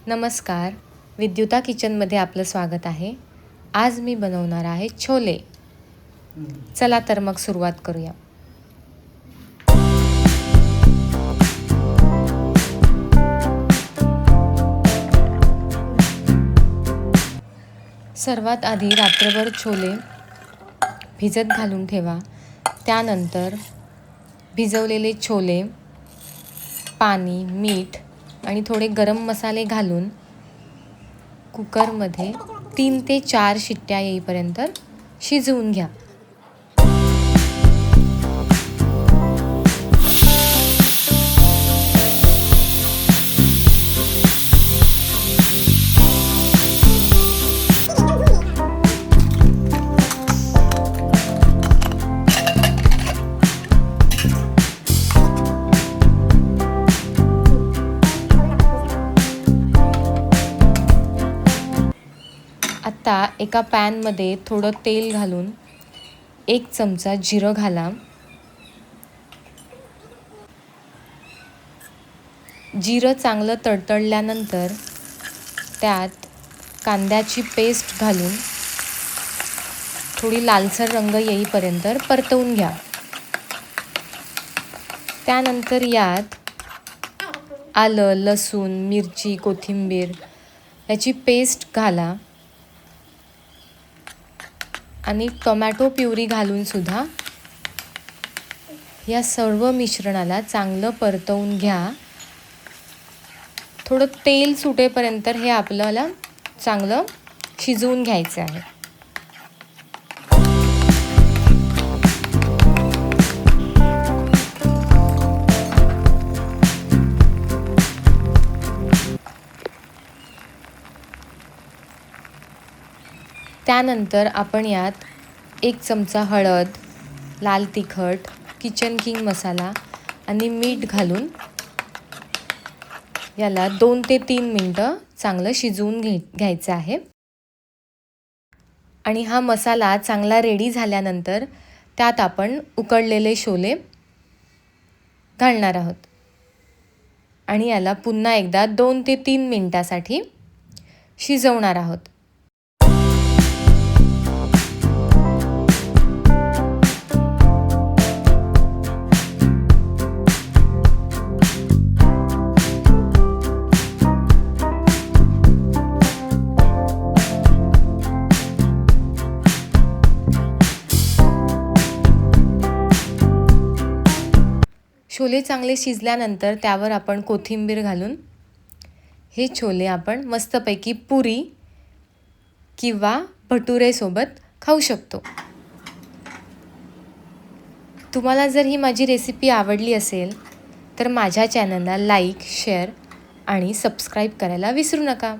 नमस्कार, विद्युता किचनमध्ये आपलं स्वागत आहे. आज मी बनवणार आहे छोले. चला तर मग सुरुवात करूया. सर्वात आधी रात्रभर छोले भिजत घालून ठेवा. त्यानंतर भिजवलेले छोले, पाणी, मीठ आणि थोडे गरम मसाले घालून कुकरमध्ये 3 ते 4 शिट्ट्या येईपर्यंत शिजवून घ्या. आता एका पॅनमध्ये थोडं तेल घालून 1 चमचा जिरं घाला. जिरं चांगलं तडतडल्यानंतर त्यात कांद्याची पेस्ट घालून थोडी लालसर रंग येईपर्यंत परतवून घ्या. त्यानंतर यात आलं, लसूण, मिरची, कोथिंबीर याची पेस्ट घाला आणि टोमॅटो प्युरी घालून सुद्धा या सर्व मिश्रणाला चांगलं परतवून घ्या. थोडं तेल सुटेपर्यंत हे आपल्याला चांगलं शिजवून घ्यायचं आहे. त्यानंतर आपण यात 1 चमचा हळद, लाल तिखट, किचन किंग मसाला आणि मीठ घालून याला 2 ते 3 मिनटं चांगलं शिजवून घ्यायचं आहे. आणि हा मसाला चांगला रेडी झाल्यानंतर त्यात आपण उकडलेले छोले घालणार आहोत आणि याला पुन्हा एकदा 2 ते 3 मिनटासाठी शिजवणार आहोत. छोले चांगले शिजल्यानंतर त्यावर आपण कोथिंबीर घालून हे छोले आपण मस्तपैकी पुरी किंवा भटुरेसोबत खाऊ शकतो. तुम्हाला जर ही माझी रेसिपी आवडली असेल तर माझ्या चॅनलला लाईक, शेअर आणि सबस्क्राईब करायला विसरू नका.